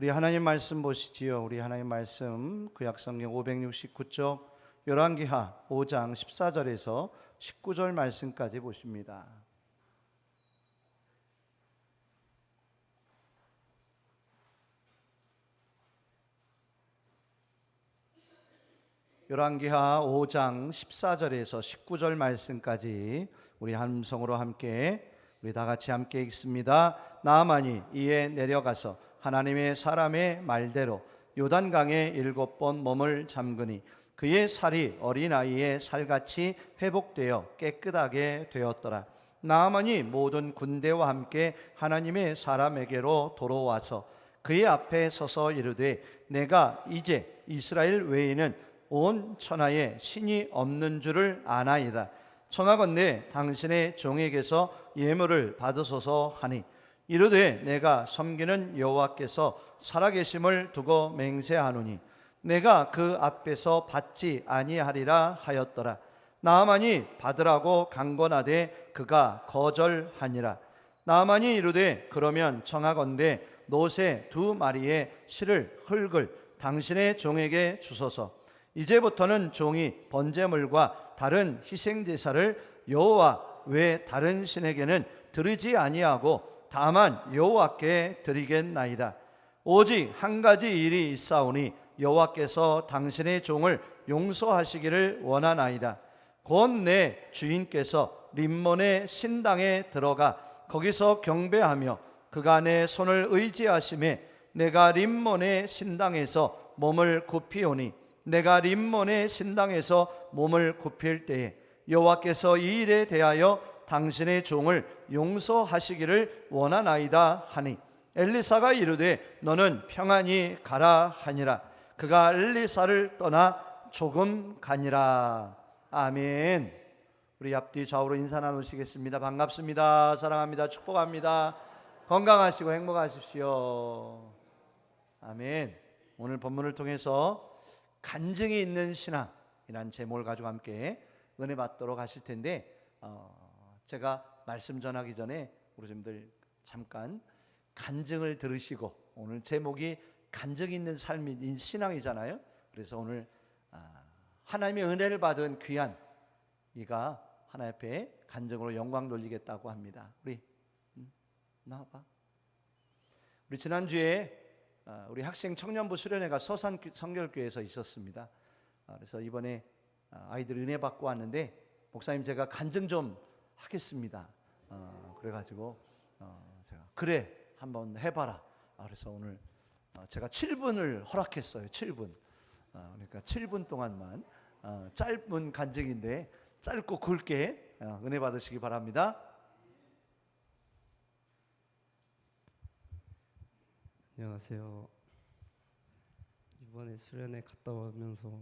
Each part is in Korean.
우리 하나님 말씀 보시지요. 우리 하나님 말씀 구약성경 569쪽 열왕기하 5장 14절에서 19절 말씀까지 보십니다. 열왕기하 5장 14절에서 19절 말씀까지 우리 함성으로 함께 우리 다 같이 함께 읽습니다. 나아만이 이에 내려가서 하나님의 사람의 말대로 요단강에 7번 몸을 잠그니 그의 살이 어린아이의 살같이 회복되어 깨끗하게 되었더라. 나아만이 모든 군대와 함께 하나님의 사람에게로 돌아와서 그의 앞에 서서 이르되 내가 이제 이스라엘 외에는 온 천하에 신이 없는 줄을 아나이다. 청하건대 당신의 종에게서 예물을 받으소서 하니 이르되 내가 섬기는 여호와께서 살아계심을 두고 맹세하노니 내가 그 앞에서 받지 아니하리라 하였더라. 나아만이 받으라고 강권하되 그가 거절하니라. 나아만이 이르되 그러면 청하건대 노새 2마리의 실을 흙을 당신의 종에게 주소서. 이제부터는 종이 번제물과 다른 희생제사를 여호와 외 다른 신에게는 드리지 아니하고 다만 여호와께 드리겠나이다. 오직 한 가지 일이 있사오니 여호와께서 당신의 종을 용서하시기를 원하나이다. 곧 내 주인께서 림몬의 신당에 들어가 거기서 경배하며 그가 내 손을 의지하심에 내가 림몬의 신당에서 몸을 굽히오니 내가 림몬의 신당에서 몸을 굽힐 때에 여호와께서 이 일에 대하여 당신의 종을 용서하시기를 원하나이다 하니 엘리사가 이르되 너는 평안히 가라 하니라. 그가 엘리사를 떠나 조금 가니라. 아멘. 우리 앞뒤 좌우로 인사 나누시겠습니다. 반갑습니다. 사랑합니다. 축복합니다. 건강하시고 행복하십시오. 아멘. 오늘 본문을 통해서 간증이 있는 신앙이란 제목을 가지고 함께 은혜 받도록 하실 텐데 제가 말씀 전하기 전에 우리 좀들 잠깐 간증을 들으시고, 오늘 제목이 간증 있는 삶인 신앙이잖아요. 그래서 오늘 하나님의 은혜를 받은 귀한 이가 하나님 앞에 간증으로 영광 돌리겠다고 합니다. 우리 나와봐. 우리 지난주에 우리 학생 청년부 수련회가 서산 성결교회에서 있었습니다. 그래서 이번에 아이들 은혜 받고 왔는데 목사님 제가 간증 좀 하겠습니다. 그래가지고 제가 그래 한번 해봐라. 그래서 오늘 제가 7분을 허락했어요. 7분. 그러니까 7분 동안만 짧은 간증인데 짧고 굵게 은혜 받으시기 바랍니다. 안녕하세요. 이번에 수련회 갔다 오면서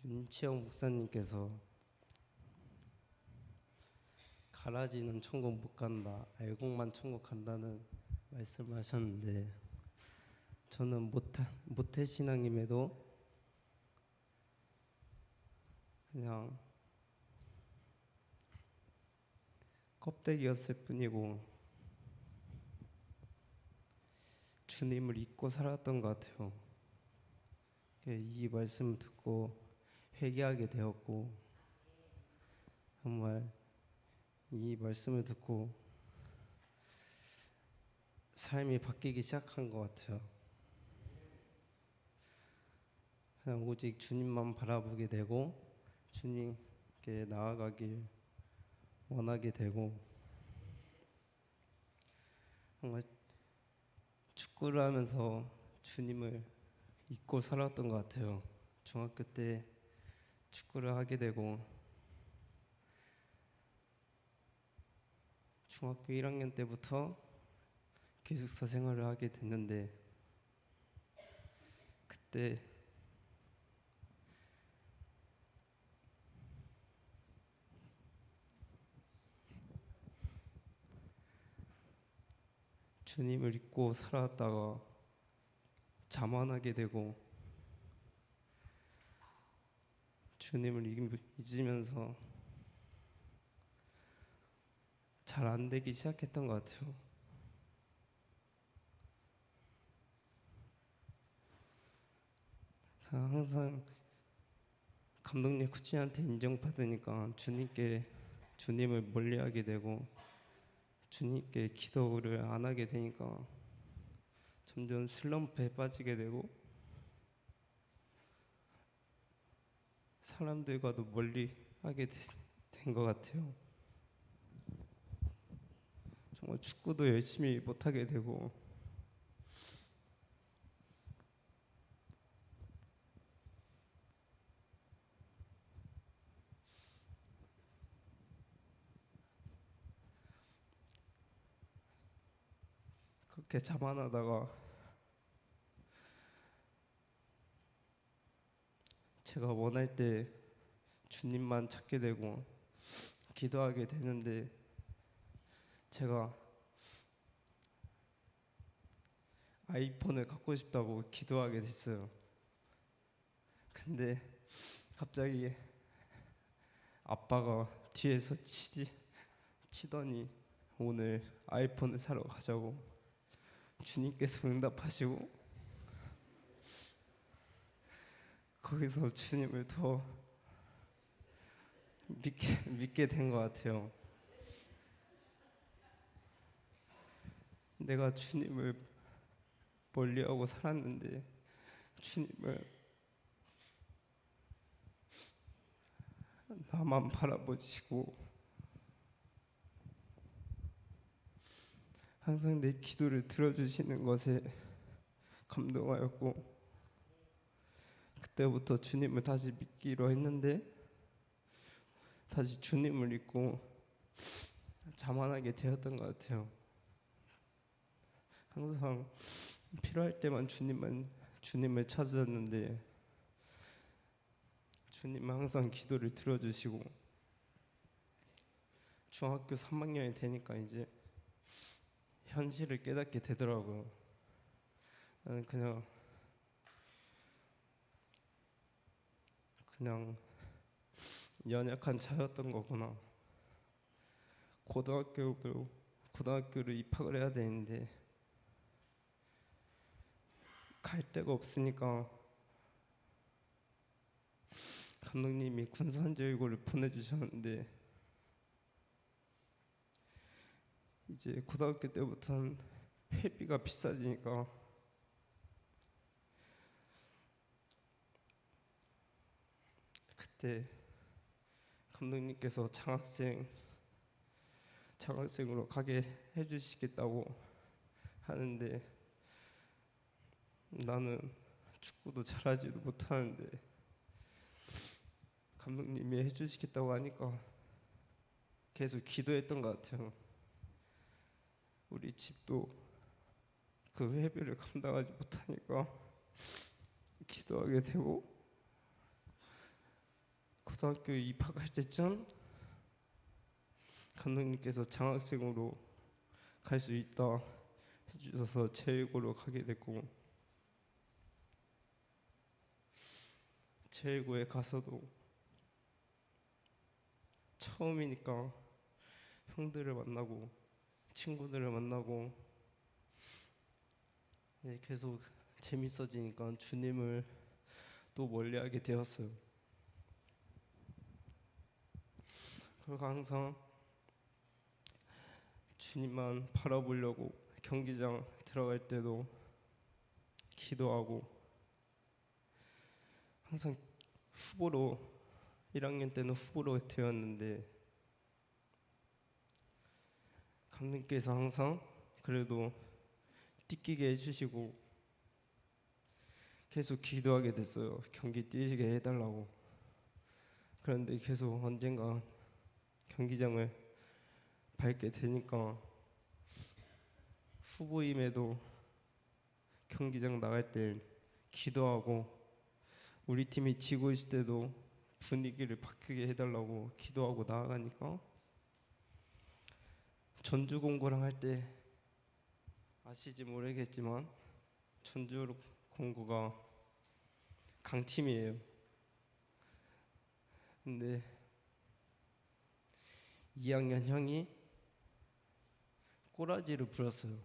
윤치영 목사님께서 가라지는 천국 못 간다, 알곡만 천국 간다는 말씀하셨는데 저는 모태 신앙임에도 그냥 껍데기였을 뿐이고 주님을 잊고 살았던 것 같아요. 이 말씀을 듣고 회개하게 되었고, 정말 이 말씀을 듣고 삶이 바뀌기 시작한 것 같아요. 그냥 오직 주님만 바라보게 되고 주님께 나아가길 원하게 되고, 정말 축구를 하면서 주님을 잊고 살았던 것 같아요. 중학교 때 축구를 하게 되고 중학교 1학년 때부터 기숙사 생활을 하게 됐는데, 그때 주님을 잊고 살았다가 자만하게 되고 주님을 잊으면서 잘 안 되기 시작했던 것 같아요. 항상 감독님 코치한테 인정받으니까 주님을 멀리하게 되고 주님께 기도를 안 하게 되니까 점점 슬럼프에 빠지게 되고 사람들과도 멀리 하게 된 것 같아요. 정말 축구도 열심히 못하게 되고 그렇게 자만하다가 제가 원할 때 주님만 찾게 되고 기도하게 되는데 제가 아이폰을 갖고 싶다고 기도하게 됐어요. 근데 갑자기 아빠가 뒤에서 치더니 오늘 아이폰을 사러 가자고 주님께서 응답하시고 거기서 주님을 더 믿게 된 것 같아요. 내가 주님을 멀리하고 살았는데 주님을 나만 바라보시고 항상 내 기도를 들어주시는 것에 감동하였고 그때부터 주님을 다시 믿기로 했는데 다시 주님을 잊고 자만하게 되었던 것 같아요. 항상 필요할 때만 주님을 찾았는데 주님은 항상 기도를 들어주시고 중학교 3학년이 되니까 이제 현실을 깨닫게 되더라고요. 나는 그냥 연약한 자였던 거구나. 고등학교를 입학을 해야 되는데 갈 데가 없으니까 감독님이 군산제일고를 보내주셨는데 이제 고등학교 때부터는 회비가 비싸지니까 그때 감독님께서 장학생으로 가게 해주시겠다고 하는데 나는 축구도 잘하지도 못하는데 감독님이 해주시겠다고 하니까 계속 기도했던 것 같아요. 우리 집도 그 회비를 감당하지 못하니까 기도하게 되고 고등학교 입학할 때쯤 감독님께서 장학생으로 갈 수 있다 해주셔서 제1고로 가게 됐고 제1고에 가서도 처음이니까 형들을 만나고 친구들을 만나고 계속 재밌어지니까 주님을 또 멀리하게 되었어요. 그리고 항상 주님만 바라보려고 경기장 들어갈 때도 기도하고 항상 1학년 때는 후보로 되었는데 감독님께서 항상 그래도 뛰게 해주시고 계속 기도하게 됐어요. 경기 뛰게 해달라고. 그런데 계속 언젠가 경기장을 밟게 되니까 후보임에도 경기장 나갈 때 기도하고 우리 팀이 지고 있을 때도 분위기를 바뀌게 해달라고 기도하고 나아가니까 전주공고랑 할 때 아시지 모르겠지만 전주공고가 강팀이에요. 근데 2학년 형이 꼬라지를 부렸어요.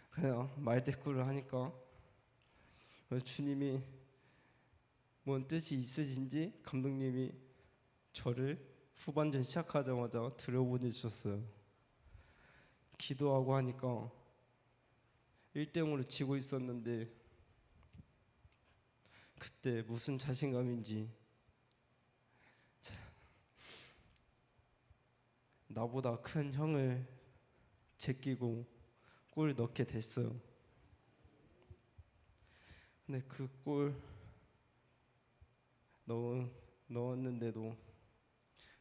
그냥 말대꾸를 하니까 주님이 뭔 뜻이 있으신지 감독님이 저를 후반전 시작하자마자 들여보내주셨어요. 기도하고 하니까 1대0으로 지고 있었는데 그때 무슨 자신감인지 나보다 큰 형을 제끼고 골 넣게 됐어요. 근데 그 골 넣었는데도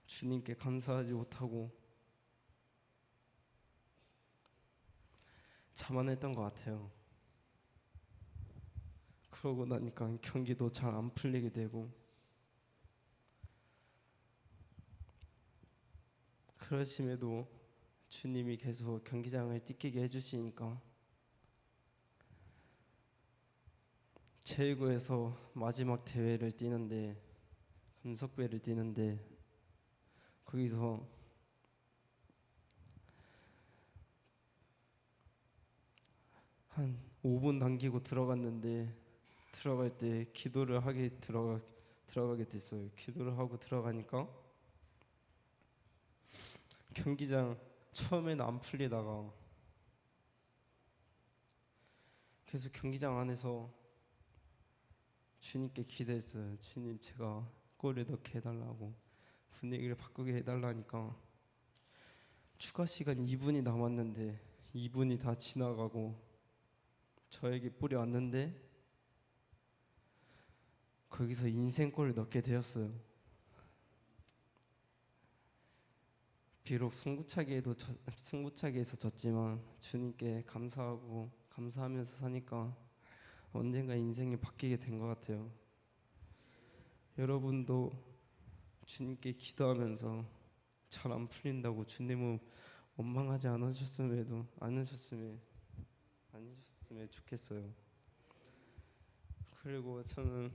주님께 감사하지 못하고 자만했던 것 같아요. 그러고 나니까 경기도 잘 안 풀리게 되고 그러심에도 주님이 계속 경기장을 뛰게 해주시니까 제1구에서 마지막 대회를 뛰는데 금석배를 뛰는데 거기서 한 5분 남기고 들어갔는데 들어갈 때 기도를 하게 들어가게 됐어요. 기도를 하고 들어가니까 경기장 처음에는 안 풀리다가 계속 경기장 안에서 주님께 기도했어요. 주님, 제가 골을 넣게 해달라고, 분위기를 바꾸게 해달라니까 추가 시간 2분이 남았는데 2분이 다 지나가고 저에게 볼이 왔는데 거기서 인생골을 넣게 되었어요. 비록 승부차기에서 졌지만 주님께 감사하면서 사니까 언젠가 인생이 바뀌게 된 것 같아요. 여러분도 주님께 기도하면서 잘 안 풀린다고 주님을 원망하지 않으셨으면 좋겠어요. 그리고 저는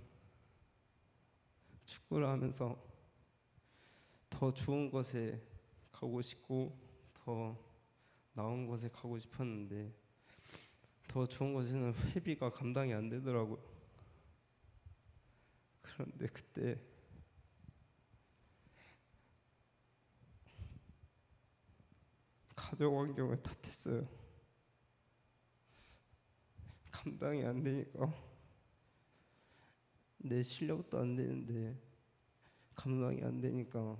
축구를 하면서 더 좋은 곳에 가고 싶고 더 나은 곳에 가고 싶었는데 더 좋은 곳에는 회비가 감당이 안 되더라고요. 그런데 그때 가족 환경을 탓했어요. 감당이 안 되니까 내 실력도 안 되는데 감당이 안 되니까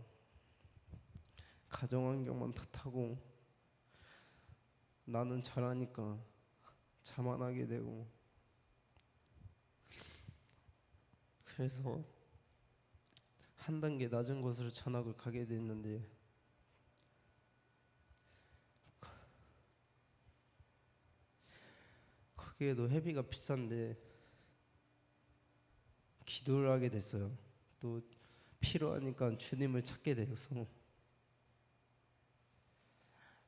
가정 환경만 탓하고 나는 잘하니까 자만하게 되고 그래서 한 단계 낮은 곳으로 전학을 가게 됐는데 거기에도 회비가 비싼데 기도를 하게 됐어요. 또 필요하니까 주님을 찾게 되어서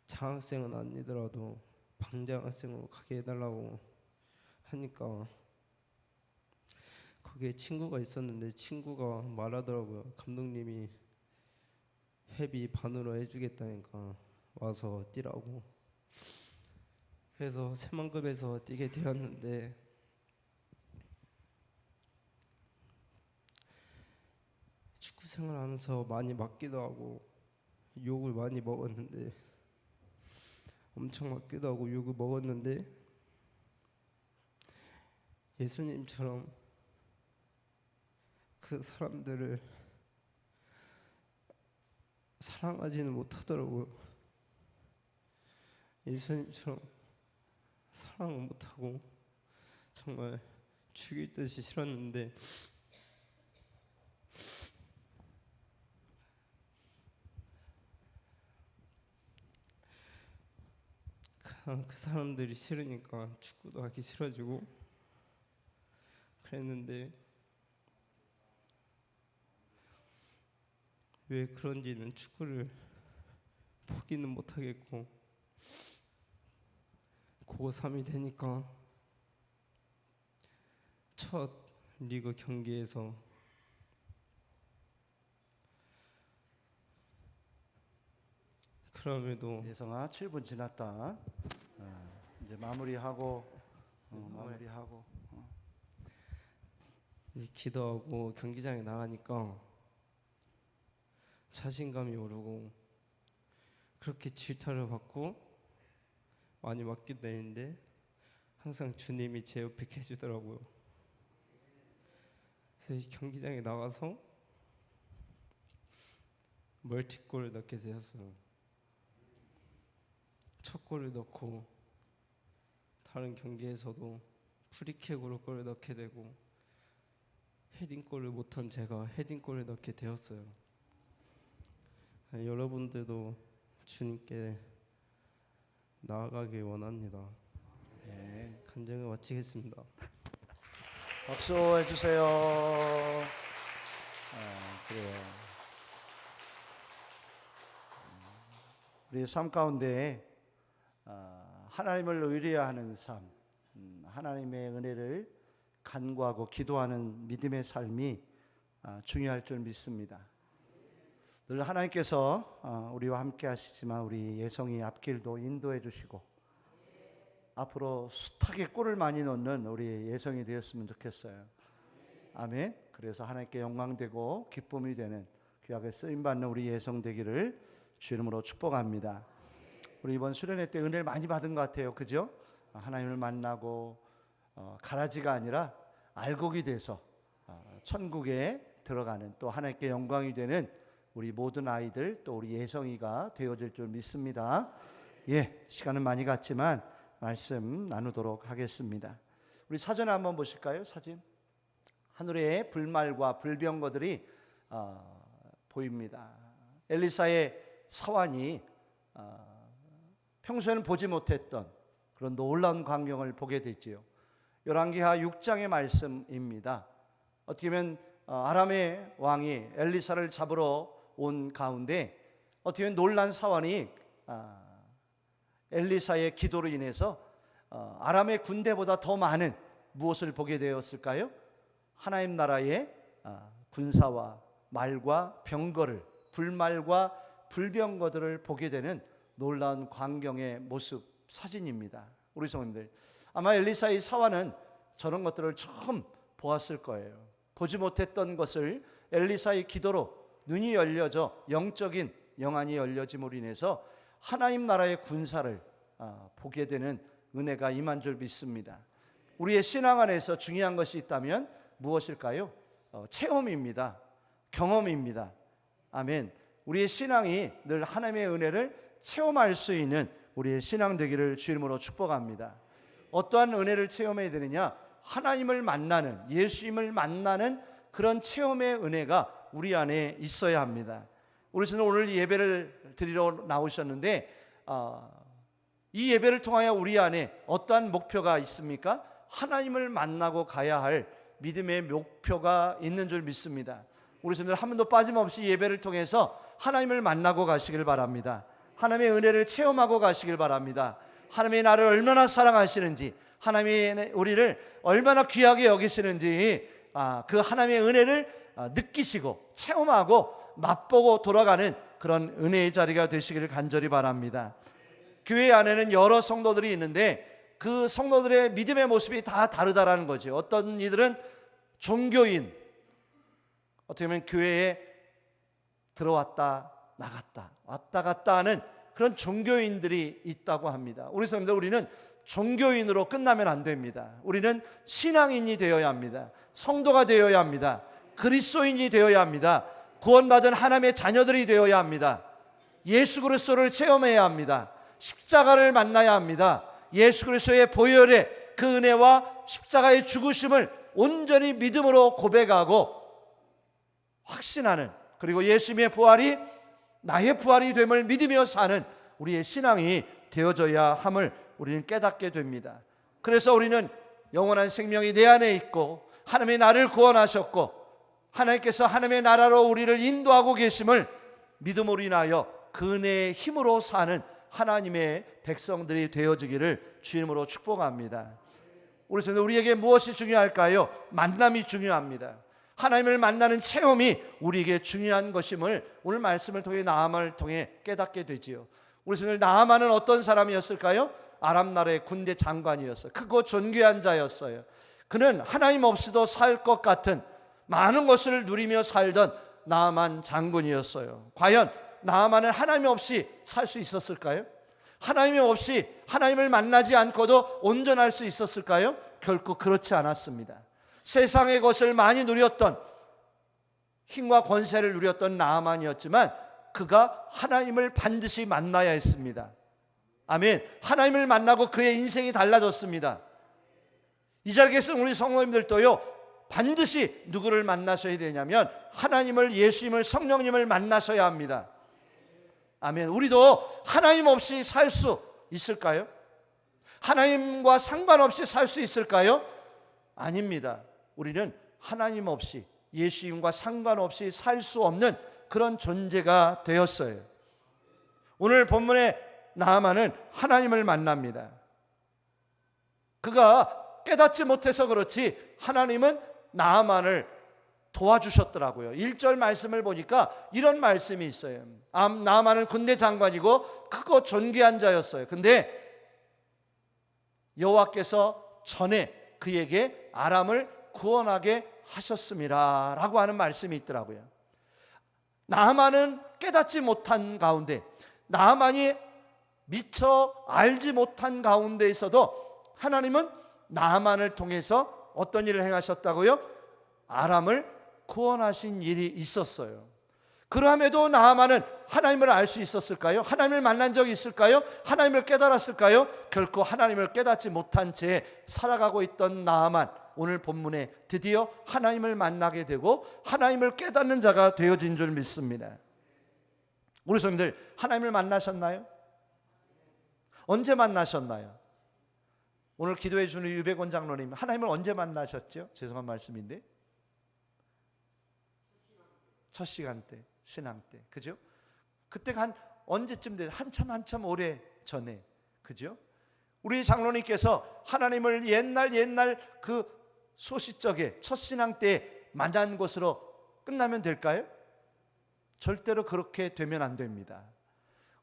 장학생은 아니더라도 방장학생으로 가게 해달라고 하니까 거기에 친구가 있었는데 친구가 말하더라고요. 감독님이 회비 반으로 해주겠다니까 와서 뛰라고. 그래서 새만금에서 뛰게 되었는데 축구 생활하면서 많이 맞기도 하고 욕을 많이 먹었는데 엄청 맞기도 하고 욕을 먹었는데 예수님처럼 그 사람들을 사랑하지는 못하더라고요. 예수님처럼 사랑을 못하고 정말 죽일 듯이 싫었는데 그 사람들이 싫으니까 축구도 하기 싫어지고 그랬는데 왜 그런지는 축구를 포기는 못하겠고 고3이 되니까 첫 리그 경기에서 그럼에도 예성아 7분 지났다. 이제 마무리하고 마무리하고. 이제 기도하고 경기장에 나가니까 자신감이 오르고 그렇게 질타를 받고 많이 맞게 되는데 항상 주님이 제 옆에 계시더라고요. 그래서 이 경기장에 나가서 멀티골을 넣게 되었어요. 첫 골을 넣고 다른 경기에서도 프리킥으로 골을 넣게 되고 헤딩골을 못한 제가 헤딩골을 넣게 되었어요. 여러분들도 주님께 나아가길 원합니다. 네. 간증을 마치겠습니다. 박수 해주세요. 그래요. 우리 삶 가운데 하나님을 의뢰하는 삶, 하나님의 은혜를 간구하고 기도하는 믿음의 삶이 중요할 줄 믿습니다. 늘 하나님께서 우리와 함께 하시지만 우리 예성이 앞길도 인도해 주시고 앞으로 숱하게 골을 많이 넣는 우리 예성이 되었으면 좋겠어요. 아멘. 그래서 하나님께 영광되고 기쁨이 되는 귀하게 쓰임받는 우리 예성 되기를 주 이름으로 축복합니다. 우리 이번 수련회 때 은혜를 많이 받은 것 같아요. 그죠? 하나님을 만나고 가라지가 아니라 알곡이 돼서 천국에 들어가는 또 하나님께 영광이 되는 우리 모든 아이들 또 우리 예성이가 되어질 줄 믿습니다. 예, 시간은 많이 갔지만 말씀 나누도록 하겠습니다. 우리 사전에 한번 보실까요? 사진. 하늘에 불말과 불병거들이 보입니다. 엘리사의 사환이 평소에는 보지 못했던 그런 놀라운 광경을 보게 되지요. 열왕기하 6장의 말씀입니다. 어떻게 보면 아람의 왕이 엘리사를 잡으러 온 가운데 어떻게 보면 놀란 사환이 엘리사의 기도로 인해서 아람의 군대보다 더 많은 무엇을 보게 되었을까요? 하나님 나라의 군사와 말과 병거를, 불말과 불병거들을 보게 되는 놀라운 광경의 모습 사진입니다. 우리 성도님들, 아마 엘리사의 사환은 저런 것들을 처음 보았을 거예요. 보지 못했던 것을 엘리사의 기도로 눈이 열려져 영적인 영안이 열려짐으로 인해서 하나님 나라의 군사를 보게 되는 은혜가 임한 줄 믿습니다. 우리의 신앙 안에서 중요한 것이 있다면 무엇일까요? 체험입니다. 경험입니다. 아멘. 우리의 신앙이 늘 하나님의 은혜를 체험할 수 있는 우리의 신앙 되기를 주 이름으로 축복합니다. 어떠한 은혜를 체험해야 되느냐? 하나님을 만나는, 예수님을 만나는 그런 체험의 은혜가 우리 안에 있어야 합니다. 우리 저는 오늘 예배를 드리러 나오셨는데 이 예배를 통하여 우리 안에 어떠한 목표가 있습니까? 하나님을 만나고 가야 할 믿음의 목표가 있는 줄 믿습니다. 우리 성도들 한 번도 빠짐없이 예배를 통해서 하나님을 만나고 가시길 바랍니다. 하나님의 은혜를 체험하고 가시길 바랍니다. 하나님이 나를 얼마나 사랑하시는지, 하나님이 우리를 얼마나 귀하게 여기시는지 그 하나님의 은혜를 느끼시고 체험하고 맛보고 돌아가는 그런 은혜의 자리가 되시기를 간절히 바랍니다. 교회 안에는 여러 성도들이 있는데 그 성도들의 믿음의 모습이 다 다르다라는 거죠. 어떤 이들은 종교인, 어떻게 보면 교회에 들어왔다 나갔다 왔다 갔다 하는 그런 종교인들이 있다고 합니다. 우리 성도들, 우리는 종교인으로 끝나면 안 됩니다. 우리는 신앙인이 되어야 합니다. 성도가 되어야 합니다. 그리스도인이 되어야 합니다. 구원받은 하나님의 자녀들이 되어야 합니다. 예수 그리스도를 체험해야 합니다. 십자가를 만나야 합니다. 예수 그리스도의 보혈의 그 은혜와 십자가의 죽으심을 온전히 믿음으로 고백하고 확신하는, 그리고 예수님의 부활이 나의 부활이 됨을 믿으며 사는 우리의 신앙이 되어져야 함을 우리는 깨닫게 됩니다. 그래서 우리는 영원한 생명이 내 안에 있고 하나님이 나를 구원하셨고 하나님께서 하나님의 나라로 우리를 인도하고 계심을 믿음으로 인하여 그 은혜의 힘으로 사는 하나님의 백성들이 되어지기를 주님으로 축복합니다. 우리에게 무엇이 중요할까요? 만남이 중요합니다. 하나님을 만나는 체험이 우리에게 중요한 것임을 오늘 말씀을 통해 나함을 통해 깨닫게 되지요. 우리 성도들, 나아만은 어떤 사람이었을까요? 아람 나라의 군대 장관이었어요. 크고 존귀한 자였어요. 그는 하나님 없이도 살 것 같은 많은 것을 누리며 살던 나아만 장군이었어요. 과연 나아만은 하나님 없이 살 수 있었을까요? 하나님 없이, 하나님을 만나지 않고도 온전할 수 있었을까요? 결코 그렇지 않았습니다. 세상의 것을 많이 누렸던, 힘과 권세를 누렸던 나아만이었지만 그가 하나님을 반드시 만나야 했습니다. 아멘. 하나님을 만나고 그의 인생이 달라졌습니다. 이 자리에 계신 우리 성도님들도요, 반드시 누구를 만나셔야 되냐면 하나님을, 예수님을, 성령님을 만나셔야 합니다. 아멘. 우리도 하나님 없이 살 수 있을까요? 하나님과 상관없이 살 수 있을까요? 아닙니다. 우리는 하나님 없이, 예수님과 상관없이 살 수 없는 그런 존재가 되었어요. 오늘 본문의 나아만은 하나님을 만납니다. 그가 깨닫지 못해서 그렇지 하나님은 나아만을 도와주셨더라고요. 1절 말씀을 보니까 이런 말씀이 있어요. 나아만은 군대 장관이고 크고 존귀한 자였어요. 근데 여호와께서 전에 그에게 아람을 구원하게 하셨습니다 라고 하는 말씀이 있더라고요. 나아만은 깨닫지 못한 가운데, 나아만이 미처 알지 못한 가운데에서도 하나님은 나아만을 통해서 어떤 일을 행하셨다고요? 아람을 구원하신 일이 있었어요. 그럼에도 나아만은 하나님을 알 수 있었을까요? 하나님을 만난 적이 있을까요? 하나님을 깨달았을까요? 결코 하나님을 깨닫지 못한 채 살아가고 있던 나아만, 오늘 본문에 드디어 하나님을 만나게 되고 하나님을 깨닫는 자가 되어진 줄 믿습니다. 우리 성도들, 하나님을 만나셨나요? 언제 만나셨나요? 오늘 기도해 주는 유백원 장로님, 하나님을 언제 만나셨죠? 죄송한 말씀인데, 첫 시간 때, 신앙 때, 그죠? 그때가 한 언제쯤 돼요? 한참 오래 전에, 그죠? 우리 장로님께서 하나님을 옛날 그 소시적에 첫 신앙 때 만난 것으로 끝나면 될까요? 절대로 그렇게 되면 안 됩니다.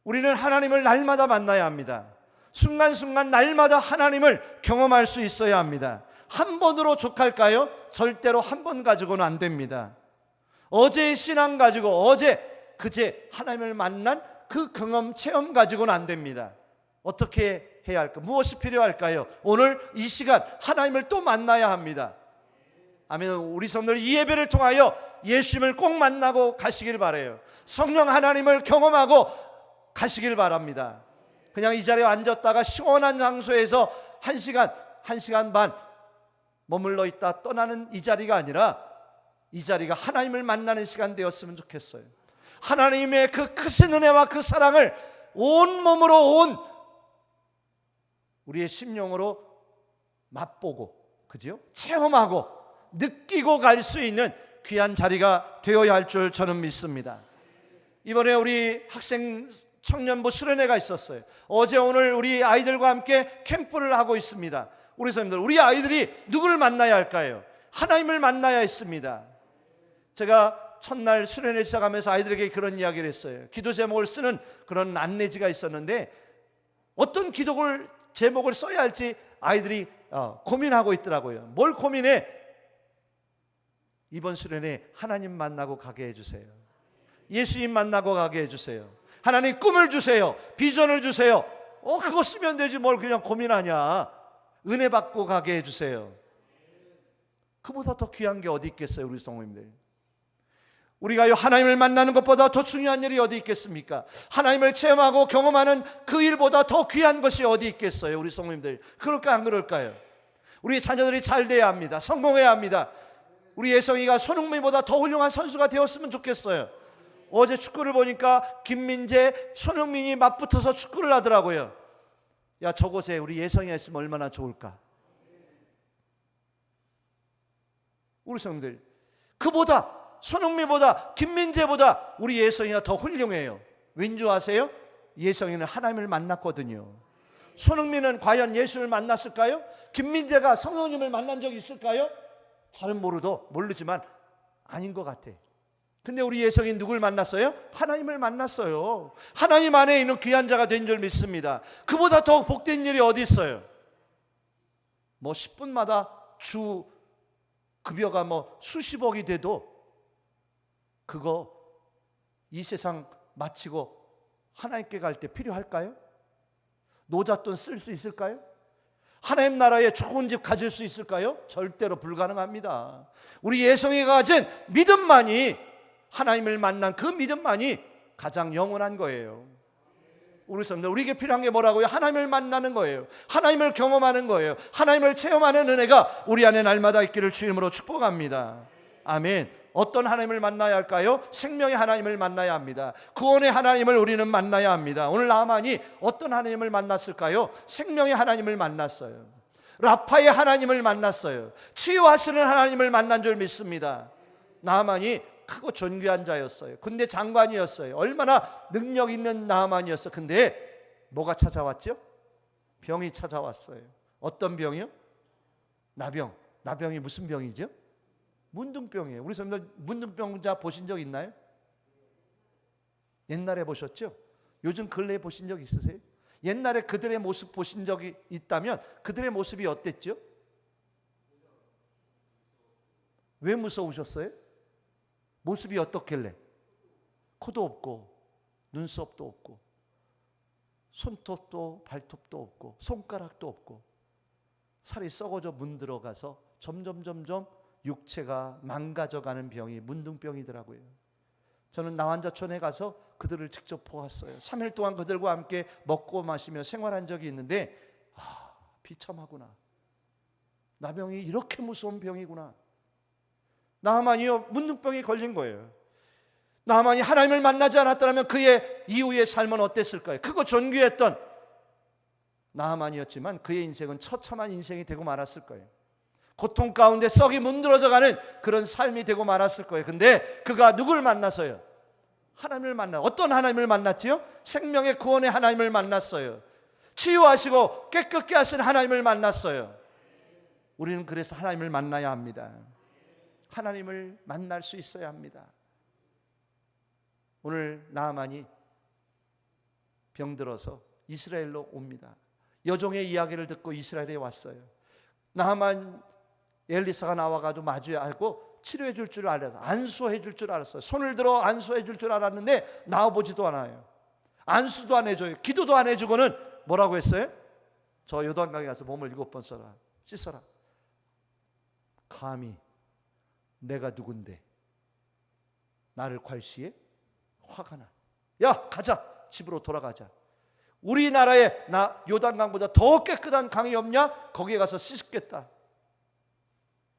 우리는 하나님을 날마다 만나야 합니다. 순간순간 날마다 하나님을 경험할 수 있어야 합니다. 한 번으로 족할까요? 절대로 한 번 가지고는 안 됩니다. 어제의 신앙 가지고, 그제 하나님을 만난 그 경험, 체험 가지고는 안 됩니다. 어떻게 해야 할까? 무엇이 필요할까요? 오늘 이 시간 하나님을 또 만나야 합니다. 아멘. 우리 성도들, 이 예배를 통하여 예수님을 꼭 만나고 가시길 바라요. 성령 하나님을 경험하고 가시길 바랍니다. 그냥 이 자리에 앉았다가 시원한 장소에서 1시간 반 머물러 있다 떠나는 이 자리가 아니라, 이 자리가 하나님을 만나는 시간 되었으면 좋겠어요. 하나님의 그 크신 은혜와 그 사랑을 온 몸으로, 온 우리의 심령으로 맛보고, 그죠? 체험하고 느끼고 갈 수 있는 귀한 자리가 되어야 할 줄 저는 믿습니다. 이번에 우리 학생 청년부 수련회가 있었어요. 어제 오늘 우리 아이들과 함께 캠프를 하고 있습니다. 우리 선생님들, 우리 아이들이 누구를 만나야 할까요? 하나님을 만나야 했습니다. 제가 첫날 수련회 시작하면서 아이들에게 그런 이야기를 했어요. 기도 제목을 쓰는 그런 안내지가 있었는데 어떤 기도 제목을 써야 할지 아이들이 고민하고 있더라고요. 뭘 고민해? 이번 수련회 하나님 만나고 가게 해주세요. 예수님 만나고 가게 해주세요. 하나님 꿈을 주세요. 비전을 주세요. 그거 쓰면 되지 뭘 그냥 고민하냐. 은혜 받고 가게 해주세요. 그보다 더 귀한 게 어디 있겠어요, 우리 성도님들. 우리가 하나님을 만나는 것보다 더 중요한 일이 어디 있겠습니까? 하나님을 체험하고 경험하는 그 일보다 더 귀한 것이 어디 있겠어요, 우리 성도님들. 그럴까 안 그럴까요? 우리 자녀들이 잘 돼야 합니다. 성공해야 합니다. 우리 예성이가 손흥민보다 더 훌륭한 선수가 되었으면 좋겠어요. 어제 축구를 보니까 김민재, 손흥민이 맞붙어서 축구를 하더라고요. 야, 저곳에 우리 예성이가 있으면 얼마나 좋을까. 우리 성도들, 그보다, 손흥민보다, 김민재보다 우리 예성이가 더 훌륭해요. 왠지 아세요? 예성이는 하나님을 만났거든요. 손흥민은 과연 예수를 만났을까요? 김민재가 성령님을 만난 적이 있을까요? 잘은 모르지만 아닌 것 같아. 근데 우리 예성이 누굴 만났어요? 하나님을 만났어요. 하나님 안에 있는 귀한 자가 된 줄 믿습니다. 그보다 더 복된 일이 어디 있어요? 뭐 10분마다 주 급여가 뭐 수십억이 돼도 그거 이 세상 마치고 하나님께 갈 때 필요할까요? 노잣돈 쓸 수 있을까요? 하나님 나라에 좋은 집 가질 수 있을까요? 절대로 불가능합니다. 우리 예성이가 가진 믿음만이, 하나님을 만난 그 믿음만이 가장 영원한 거예요. 우리 사람들, 우리에게 필요한 게 뭐라고요? 하나님을 만나는 거예요. 하나님을 경험하는 거예요. 하나님을 체험하는 은혜가 우리 안에 날마다 있기를 주 이름으로 축복합니다. 아멘. 어떤 하나님을 만나야 할까요? 생명의 하나님을 만나야 합니다. 구원의 하나님을 우리는 만나야 합니다. 오늘 나만이 어떤 하나님을 만났을까요? 생명의 하나님을 만났어요. 라파의 하나님을 만났어요. 치유하시는 하나님을 만난 줄 믿습니다. 나만이 크고 존귀한 자였어요. 근데 장관이었어요. 얼마나 능력 있는 나만이었어. 근데 뭐가 찾아왔죠? 병이 찾아왔어요. 어떤 병이요? 나병. 나병이 무슨 병이죠? 문둥병이에요. 우리 선생님들 문둥병자 보신 적 있나요? 옛날에 보셨죠? 요즘 근래에 보신 적 있으세요? 옛날에 그들의 모습 보신 적이 있다면 그들의 모습이 어땠죠? 왜 무서우셨어요? 모습이 어떻길래? 코도 없고 눈썹도 없고 손톱도 발톱도 없고 손가락도 없고 살이 썩어져 문들어가서 점점 육체가 망가져가는 병이 문둥병이더라고요. 저는 나환자촌에 가서 그들을 직접 보았어요. 3일 동안 그들과 함께 먹고 마시며 생활한 적이 있는데 비참하구나. 나병이 이렇게 무서운 병이구나. 나만이요 문둥병이 걸린 거예요. 나만이 하나님을 만나지 않았다면 그의 이후의 삶은 어땠을까요? 크고 존귀했던 나만이었지만 그의 인생은 처참한 인생이 되고 말았을 거예요. 고통 가운데 썩이 문드러져가는 그런 삶이 되고 말았을 거예요. 근데 그가 누굴 만나서요? 하나님을 만나. 어떤 하나님을 만났지요? 생명의 구원의 하나님을 만났어요. 치유하시고 깨끗게 하시는 하나님을 만났어요. 우리는 그래서 하나님을 만나야 합니다. 하나님을 만날 수 있어야 합니다. 오늘 나아만이 병들어서 이스라엘로 옵니다. 여종의 이야기를 듣고 이스라엘에 왔어요. 나아만 엘리사가 나와가지고 마주하고 치료해 줄 줄 알았어요. 안수해 줄 줄 알았어요. 손을 들어 안수해 줄 줄 알았는데 나와보지도 않아요. 안수도 안 해줘요. 기도도 안 해주고는 뭐라고 했어요? 저 요단강에 가서 몸을 7번 써라. 씻어라. 감히 내가 누군데 나를 괄시해? 화가 나. 야 가자. 집으로 돌아가자. 우리나라에 요단강보다 더 깨끗한 강이 없냐? 거기에 가서 씻겠다.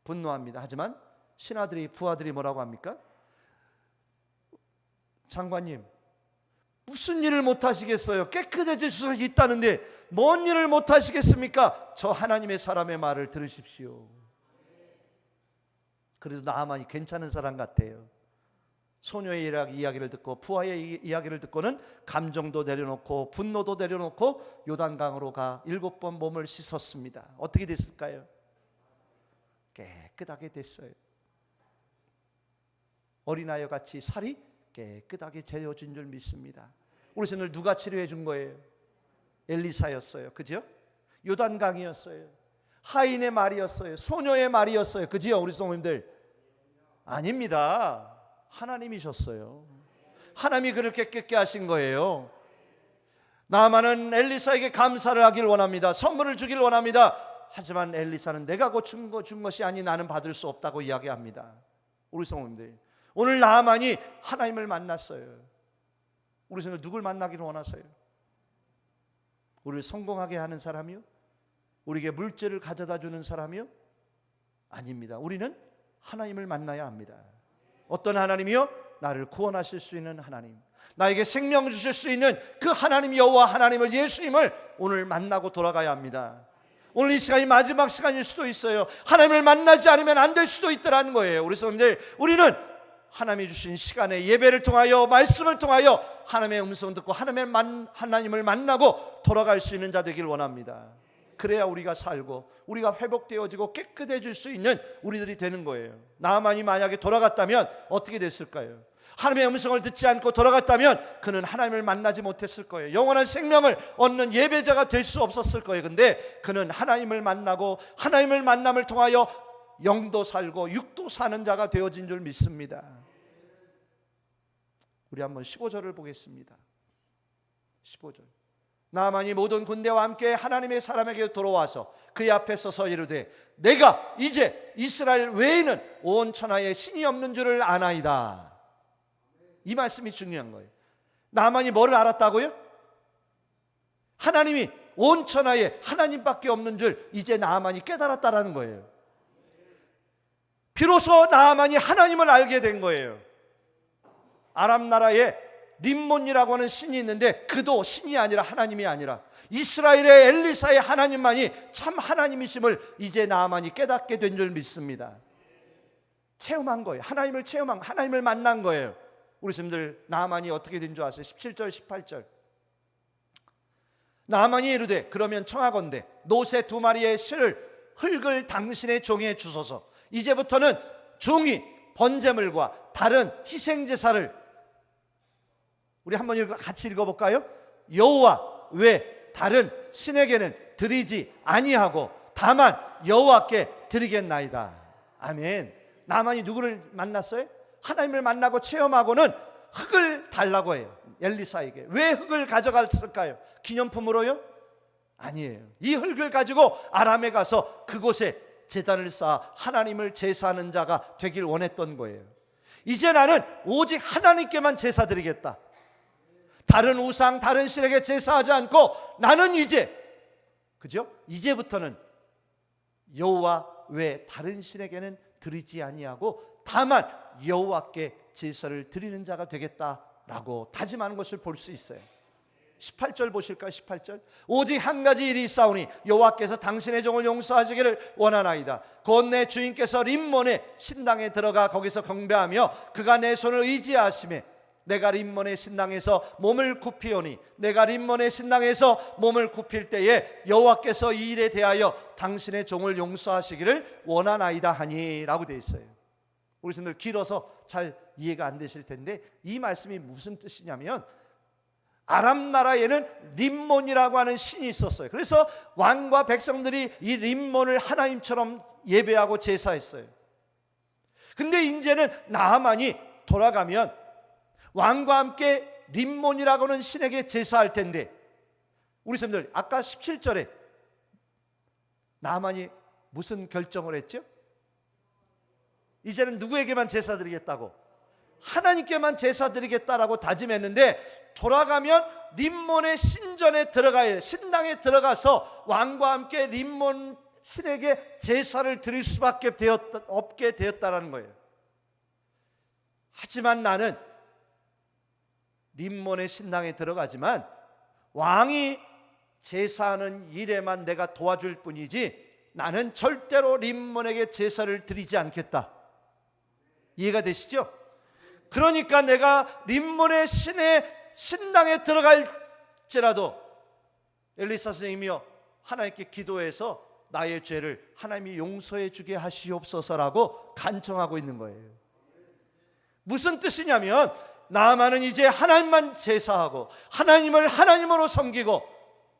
분노합니다. 하지만 신하들이 부하들이 뭐라고 합니까? 장관님 무슨 일을 못하시겠어요? 깨끗해질 수 있다는데 뭔 일을 못하시겠습니까? 저 하나님의 사람의 말을 들으십시오. 그래도 나아만이 괜찮은 사람 같아요. 소녀의 이야기를 듣고 부하의 이야기를 듣고는 감정도 내려놓고 분노도 내려놓고 요단강으로 가 7번 몸을 씻었습니다. 어떻게 됐을까요? 깨끗하게 됐어요. 어린아이와 같이 살이 깨끗하게 재워진 줄 믿습니다. 우리 선을 누가 치료해 준 거예요? 엘리사였어요. 그죠? 요단강이었어요. 하인의 말이었어요. 소녀의 말이었어요. 그지요? 우리 성도님들 아닙니다. 하나님이셨어요. 하나님이 그를 깨끗게 하신 거예요. 나아만은 엘리사에게 감사를 하길 원합니다. 선물을 주길 원합니다. 하지만 엘리사는 내가 고친 것이 아니 나는 받을 수 없다고 이야기합니다. 우리 성도님들 오늘 나아만이 하나님을 만났어요. 우리 성도들 누굴 만나기를 원하세요? 우리를 성공하게 하는 사람이요? 우리에게 물질을 가져다 주는 사람이요? 아닙니다. 우리는 하나님을 만나야 합니다. 어떤 하나님이요? 나를 구원하실 수 있는 하나님, 나에게 생명 주실 수 있는 그 하나님 여호와 하나님을 예수님을 오늘 만나고 돌아가야 합니다. 오늘 이 시간이 마지막 시간일 수도 있어요. 하나님을 만나지 않으면 안 될 수도 있다는 거예요. 우리 성도들 우리는 하나님이 주신 시간에 예배를 통하여 말씀을 통하여 하나님의 음성을 듣고 하나님을 만나고 돌아갈 수 있는 자 되길 원합니다. 그래야 우리가 살고 우리가 회복되어지고 깨끗해질 수 있는 우리들이 되는 거예요. 나아만이 만약에 돌아갔다면 어떻게 됐을까요? 하나님의 음성을 듣지 않고 돌아갔다면 그는 하나님을 만나지 못했을 거예요. 영원한 생명을 얻는 예배자가 될 수 없었을 거예요. 근데 그는 하나님을 만나고 하나님을 만남을 통하여 영도 살고 육도 사는 자가 되어진 줄 믿습니다. 우리 한번 15절을 보겠습니다. 15절. 나아만이 모든 군대와 함께 하나님의 사람에게 돌아와서 그의 앞에 서서 이르되 내가 이제 이스라엘 외에는 온 천하에 신이 없는 줄을 아나이다. 이 말씀이 중요한 거예요. 나아만이 뭐를 알았다고요? 하나님이 온 천하에 하나님밖에 없는 줄 이제 나아만이 깨달았다라는 거예요. 비로소 나아만이 하나님을 알게 된 거예요. 아람 나라에 림몬이라고 하는 신이 있는데 그도 신이 아니라 하나님이 아니라 이스라엘의 엘리사의 하나님만이 참 하나님이심을 이제 나아만이 깨닫게 된 줄 믿습니다. 체험한 거예요. 하나님을 체험한, 하나님을 만난 거예요. 우리 스님들 나아만이 어떻게 된 줄 아세요? 17절 18절. 나아만이 이르되 그러면 청하건대 노새 2마리의 실을 흙을 당신의 종에 주소서. 이제부터는 종이 번제물과 다른 희생제사를 우리 한번 같이 읽어볼까요? 여호와 외 다른 신에게는 드리지 아니하고 다만 여호와께 드리겠나이다. 아멘. 나아만이 누구를 만났어요? 하나님을 만나고 체험하고는 흙을 달라고 해요. 엘리사에게. 왜 흙을 가져갔을까요? 기념품으로요? 아니에요. 이 흙을 가지고 아람에 가서 그곳에 제단을 쌓아 하나님을 제사하는 자가 되길 원했던 거예요. 이제 나는 오직 하나님께만 제사 드리겠다. 다른 우상, 다른 신에게 제사하지 않고 나는 이제, 그죠? 이제부터는 여호와 외 다른 신에게는 드리지 아니하고 다만 여호와께 제사를 드리는 자가 되겠다라고 다짐하는 것을 볼 수 있어요. 18절 보실까요? 18절. 오직 한 가지 일이 있사오니 여호와께서 당신의 종을 용서하시기를 원하나이다. 곧 내 주인께서 림몬의 신당에 들어가 거기서 경배하며 그가 내 손을 의지하심에 내가 림몬의 신당에서 몸을 굽히오니 내가 림몬의 신당에서 몸을 굽힐 때에 여호와께서 이 일에 대하여 당신의 종을 용서하시기를 원하나이다 하니 라고 되어 있어요. 우리 선생님들 길어서 잘 이해가 안 되실 텐데 이 말씀이 무슨 뜻이냐면 아람 나라에는 림몬이라고 하는 신이 있었어요. 그래서 왕과 백성들이 이 림몬을 하나님처럼 예배하고 제사했어요. 근데 이제는 나아만이 돌아가면 왕과 함께 림몬이라고 하는 신에게 제사할 텐데 우리 선생님들 아까 17절에 나아만이 무슨 결정을 했죠? 이제는 누구에게만 제사 드리겠다고? 하나님께만 제사 드리겠다라고 다짐했는데 돌아가면 림몬의 신전에 들어가야 신당에 들어가서 왕과 함께 림몬 신에게 제사를 드릴 수밖에 없게 되었다라는 거예요. 하지만 나는 림몬의 신당에 들어가지만 왕이 제사하는 일에만 내가 도와줄 뿐이지 나는 절대로 림몬에게 제사를 드리지 않겠다. 이해가 되시죠? 그러니까 내가 림몬의 신의 신당에 들어갈지라도 엘리사 선생님이여 하나님께 기도해서 나의 죄를 하나님이 용서해 주게 하시옵소서라고 간청하고 있는 거예요. 무슨 뜻이냐면 나아만은 이제 하나님만 제사하고 하나님을 하나님으로 섬기고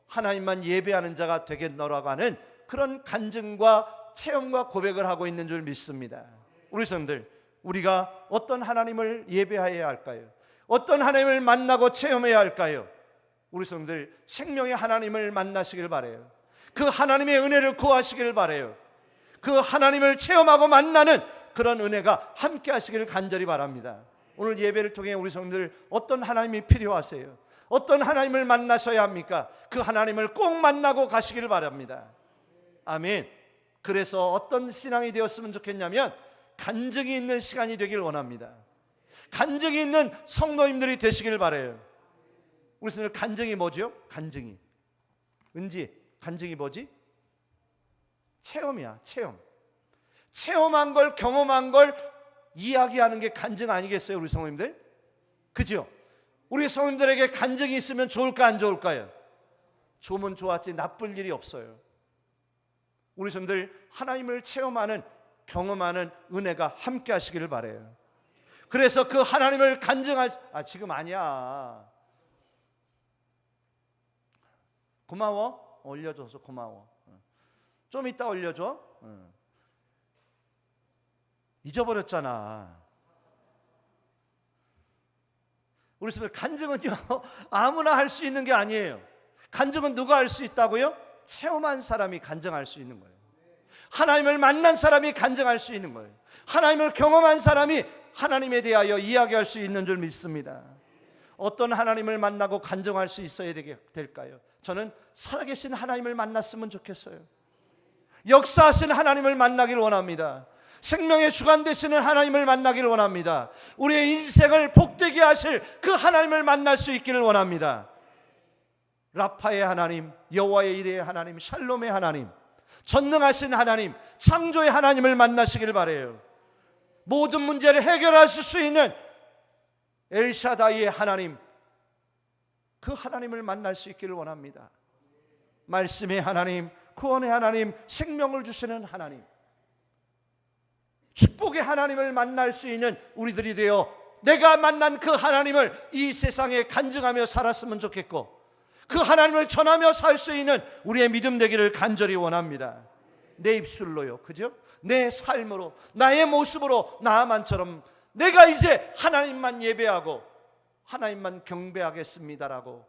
하나님만 예배하는 자가 되겠노라고 하는 그런 간증과 체험과 고백을 하고 있는 줄 믿습니다. 우리 성도들, 우리가 어떤 하나님을 예배해야 할까요? 어떤 하나님을 만나고 체험해야 할까요? 우리 성도들 생명의 하나님을 만나시길 바라요. 그 하나님의 은혜를 구하시길 바라요. 그 하나님을 체험하고 만나는 그런 은혜가 함께 하시기를 간절히 바랍니다. 오늘 예배를 통해 우리 성도들 어떤 하나님이 필요하세요? 어떤 하나님을 만나셔야 합니까? 그 하나님을 꼭 만나고 가시기를 바랍니다. 아멘. 그래서 어떤 신앙이 되었으면 좋겠냐면 간증이 있는 시간이 되길 원합니다. 간증이 있는 성도님들이 되시길 바라요. 우리 성도들 간증이 뭐죠? 간증이 은지, 간증이 뭐지? 체험이야. 체험. 체험한 걸, 경험한 걸 이야기하는 게 간증 아니겠어요? 우리 성도님들? 그죠? 우리 성도님들에게 간증이 있으면 좋을까 안 좋을까요? 좋으면 좋았지 나쁠 일이 없어요. 우리 성도들 하나님을 체험하는, 경험하는 은혜가 함께 하시기를 바라요. 그래서 그 하나님을 간증할, 지금 아니야, 고마워, 올려줘서 고마워, 좀 이따 올려줘, 잊어버렸잖아. 우리 성도들 간증은요 아무나 할 수 있는 게 아니에요. 간증은 누가 할 수 있다고요? 체험한 사람이 간증할 수 있는 거예요. 하나님을 만난 사람이 간증할 수 있는 거예요. 하나님을 경험한 사람이 하나님에 대하여 이야기할 수 있는 줄 믿습니다. 어떤 하나님을 만나고 간증할 수 있어야 될까요? 저는 살아계신 하나님을 만났으면 좋겠어요. 역사하신 하나님을 만나길 원합니다. 생명의 주관 되시는 하나님을 만나길 원합니다. 우리의 인생을 복되게 하실 그 하나님을 만날 수 있기를 원합니다. 라파의 하나님, 여호와의 이레의 하나님, 샬롬의 하나님, 전능하신 하나님, 창조의 하나님을 만나시길 바라요. 모든 문제를 해결하실 수 있는 엘샤다이의 하나님, 그 하나님을 만날 수 있기를 원합니다. 말씀의 하나님, 구원의 하나님, 생명을 주시는 하나님, 축복의 하나님을 만날 수 있는 우리들이 되어 내가 만난 그 하나님을 이 세상에 간증하며 살았으면 좋겠고, 그 하나님을 전하며 살 수 있는 우리의 믿음 되기를 간절히 원합니다. 내 입술로요, 그죠? 내 삶으로, 나의 모습으로 나만처럼 내가 이제 하나님만 예배하고 하나님만 경배하겠습니다라고,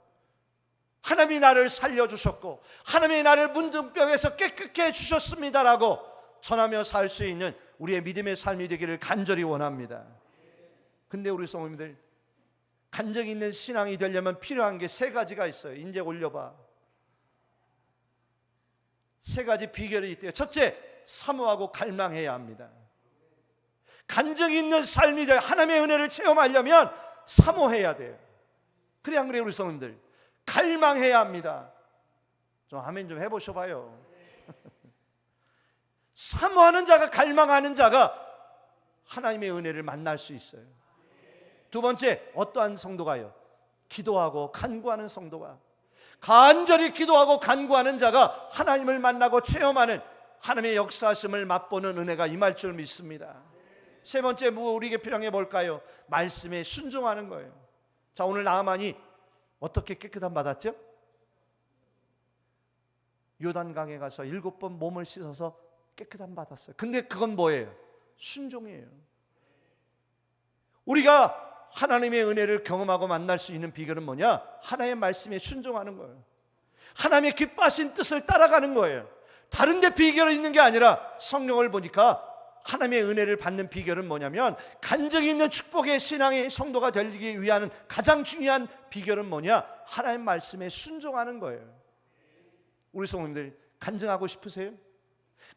하나님이 나를 살려주셨고 하나님이 나를 문둥병에서 깨끗게 해주셨습니다라고 전하며 살 수 있는 우리의 믿음의 삶이 되기를 간절히 원합니다. 근데 우리 성도님들, 간증 있는 신앙이 되려면 필요한 게 세 가지가 있어요. 이제 올려봐. 세 가지 비결이 있대요. 첫째, 사모하고 갈망해야 합니다. 간증 있는 삶이 될 하나님의 은혜를 체험하려면 사모해야 돼요. 그래 안 그래요 우리 성도님들? 갈망해야 합니다. 좀 아멘 좀 해보셔봐요. 사모하는 자가, 갈망하는 자가 하나님의 은혜를 만날 수 있어요. 두 번째, 어떠한 성도가요? 기도하고 간구하는 성도가, 간절히 기도하고 간구하는 자가 하나님을 만나고 체험하는 하나님의 역사하심을 맛보는 은혜가 임할 줄 믿습니다. 세 번째, 우리에게 필요한 게 뭘까요? 말씀에 순종하는 거예요. 자, 오늘 나아만이 어떻게 깨끗함 받았죠? 요단강에 가서 7번 몸을 씻어서 깨끗함 받았어요. 근데 그건 뭐예요? 순종이에요. 우리가 하나님의 은혜를 경험하고 만날 수 있는 비결은 뭐냐? 하나님의 말씀에 순종하는 거예요. 하나님의 기뻐하신 뜻을 따라가는 거예요. 다른 데 비결이 있는 게 아니라, 성경을 보니까 하나님의 은혜를 받는 비결은 뭐냐면, 간증이 있는 축복의 신앙의 성도가 되기 위한 가장 중요한 비결은 뭐냐? 하나님 말씀에 순종하는 거예요. 우리 성도님들 간증하고 싶으세요?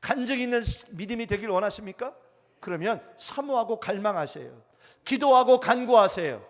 간증 있는 믿음이 되길 원하십니까? 그러면 사모하고 갈망하세요. 기도하고 간구하세요.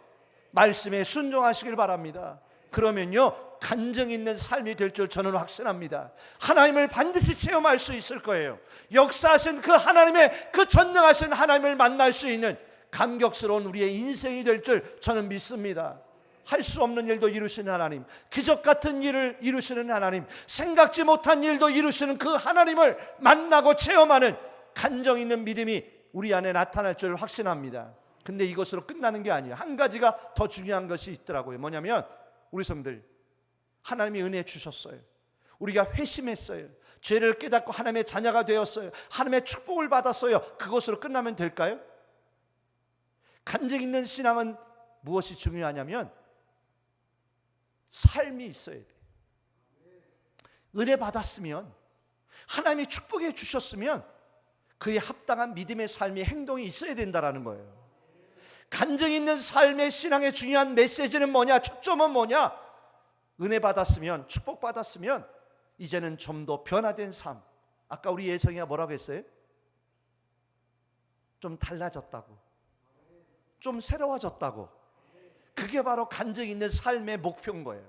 말씀에 순종하시길 바랍니다. 그러면요, 간증 있는 삶이 될 줄 저는 확신합니다. 하나님을 반드시 체험할 수 있을 거예요. 역사하신 그 하나님의, 그 전능하신 하나님을 만날 수 있는 감격스러운 우리의 인생이 될 줄 저는 믿습니다. 할 수 없는 일도 이루시는 하나님, 기적 같은 일을 이루시는 하나님, 생각지 못한 일도 이루시는 그 하나님을 만나고 체험하는 간증 있는 믿음이 우리 안에 나타날 줄 확신합니다. 근데 이것으로 끝나는 게 아니에요. 한 가지가 더 중요한 것이 있더라고요. 뭐냐면, 우리 성들 하나님이 은혜 주셨어요. 우리가 회심했어요. 죄를 깨닫고 하나님의 자녀가 되었어요. 하나님의 축복을 받았어요. 그것으로 끝나면 될까요? 간증 있는 신앙은 무엇이 중요하냐면 삶이 있어야 돼요. 은혜 받았으면, 하나님이 축복해 주셨으면 그에 합당한 믿음의 삶의 행동이 있어야 된다는 거예요. 간증 있는 삶의 신앙의 중요한 메시지는 뭐냐? 초점은 뭐냐? 은혜 받았으면, 축복 받았으면 이제는 좀 더 변화된 삶. 아까 우리 예성이가 뭐라고 했어요? 좀 달라졌다고, 좀 새로워졌다고. 그게 바로 간증 있는 삶의 목표인 거예요.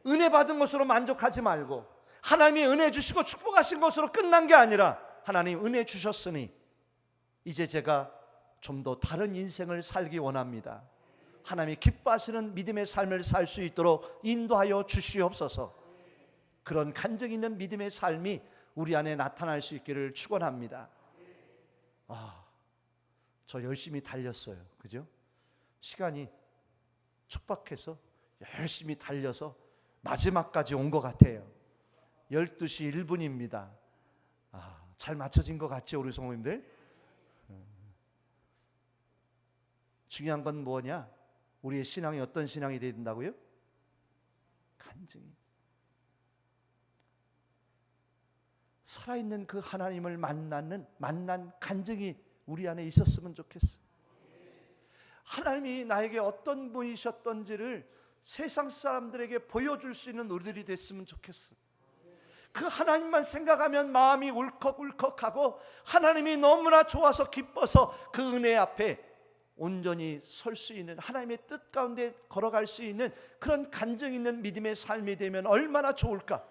은혜 받은 것으로 만족하지 말고, 하나님이 은혜 주시고 축복하신 것으로 끝난 게 아니라, 하나님 은혜 주셨으니 이제 제가 좀 더 다른 인생을 살기 원합니다. 하나님이 기뻐하시는 믿음의 삶을 살 수 있도록 인도하여 주시옵소서. 그런 간증 있는 믿음의 삶이 우리 안에 나타날 수 있기를 축원합니다. 저 열심히 달렸어요. 그죠? 시간이 촉박해서 열심히 달려서 마지막까지 온 것 같아요. 12시 1분입니다. 잘 맞춰진 것 같죠, 우리 성도님들? 중요한 건 뭐냐? 우리의 신앙이 어떤 신앙이 되어야 된다고요? 간증이. 살아있는 그 하나님을 만난 간증이 우리 안에 있었으면 좋겠어. 하나님이 나에게 어떤 분이셨던지를 세상 사람들에게 보여줄 수 있는 우리들이 됐으면 좋겠어. 그 하나님만 생각하면 마음이 울컥울컥하고 하나님이 너무나 좋아서 기뻐서 그 은혜 앞에 온전히 설 수 있는, 하나님의 뜻 가운데 걸어갈 수 있는 그런 간증 있는 믿음의 삶이 되면 얼마나 좋을까.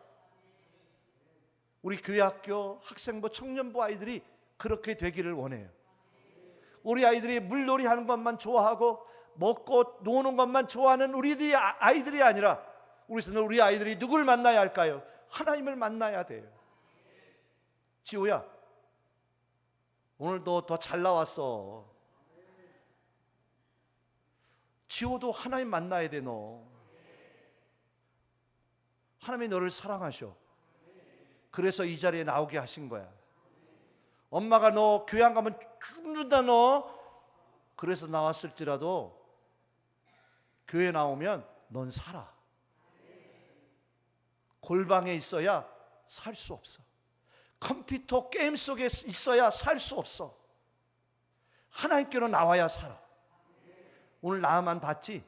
우리 교회학교 학생부 청년부 아이들이 그렇게 되기를 원해요. 우리 아이들이 물놀이 하는 것만 좋아하고 먹고 노는 것만 좋아하는 우리 아이들이 아니라 우리 아이들이 누굴 만나야 할까요? 하나님을 만나야 돼요. 지호야, 오늘도 더 잘 나왔어. 지호도 하나님 만나야 돼. 너 하나님이 너를 사랑하셔. 그래서 이 자리에 나오게 하신 거야. 엄마가 너 교회 안 가면 죽는다 너. 그래서 나왔을지라도 교회 나오면 넌 살아. 골방에 있어야 살 수 없어. 컴퓨터 게임 속에 있어야 살 수 없어. 하나님께로 나와야 살아. 오늘 나아만 봤지?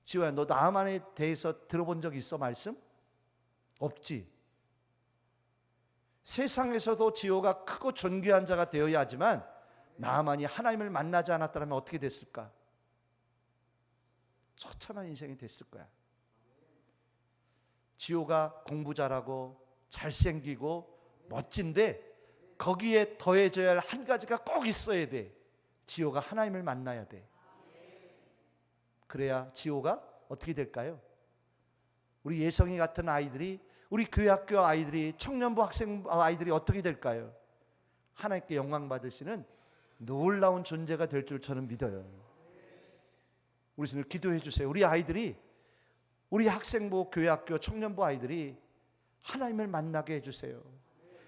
지호야, 너 나아만에 대해서 들어본 적 있어? 말씀? 없지? 세상에서도 지호가 크고 존귀한 자가 되어야 하지만 나아만이 하나님을 만나지 않았다면 어떻게 됐을까? 처참한 인생이 됐을 거야. 지호가 공부 잘하고 잘생기고 멋진데 거기에 더해져야 할 한 가지가 꼭 있어야 돼. 지호가 하나님을 만나야 돼. 그래야 지호가 어떻게 될까요? 우리 예성이 같은 아이들이, 우리 교회학교 아이들이, 청년부 학생부 아이들이 어떻게 될까요? 하나님께 영광 받으시는 놀라운 존재가 될 줄 저는 믿어요. 우리 선생님 기도해 주세요. 우리 아이들이, 우리 학생부, 교회학교, 청년부 아이들이 하나님을 만나게 해주세요.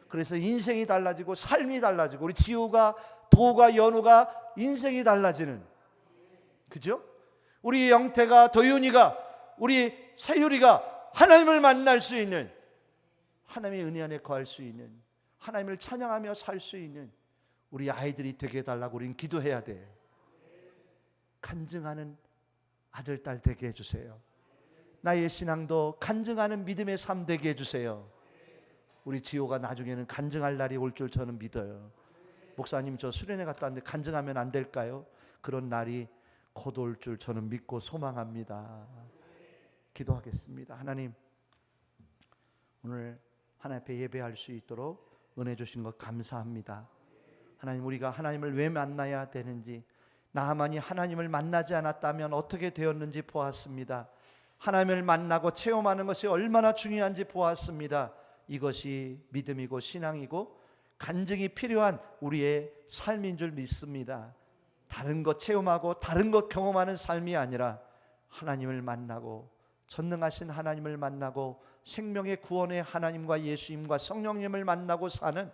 그래서 인생이 달라지고 삶이 달라지고 우리 지호가, 도가, 연우가 인생이 달라지는, 그죠? 우리 영태가, 도윤이가, 우리 세율이가 하나님을 만날 수 있는, 하나님의 은혜 안에 거할 수 있는, 하나님을 찬양하며 살 수 있는 우리 아이들이 되게 해달라고 우리는 기도해야 돼. 간증하는 아들, 딸 되게 해주세요. 나의 신앙도 간증하는 믿음의 삶 되게 해주세요. 우리 지호가 나중에는 간증할 날이 올 줄 저는 믿어요. 목사님, 저 수련회 갔다 왔는데 간증하면 안 될까요? 그런 날이 곧 올 줄 저는 믿고 소망합니다. 기도하겠습니다. 하나님, 오늘 하나님 앞에 예배할 수 있도록 은혜 주신 것 감사합니다. 하나님, 우리가 하나님을 왜 만나야 되는지, 나만이 하나님을 만나지 않았다면 어떻게 되었는지 보았습니다. 하나님을 만나고 체험하는 것이 얼마나 중요한지 보았습니다. 이것이 믿음이고 신앙이고 간증이 필요한 우리의 삶인 줄 믿습니다. 다른 것 체험하고 다른 것 경험하는 삶이 아니라 하나님을 만나고, 전능하신 하나님을 만나고, 생명의 구원의 하나님과 예수님과 성령님을 만나고 사는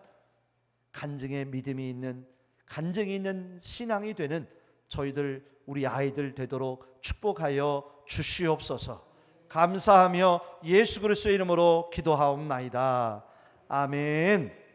간증의 믿음이 있는, 간증이 있는 신앙이 되는 저희들, 우리 아이들 되도록 축복하여 주시옵소서. 감사하며 예수 그리스도의 이름으로 기도하옵나이다. 아멘.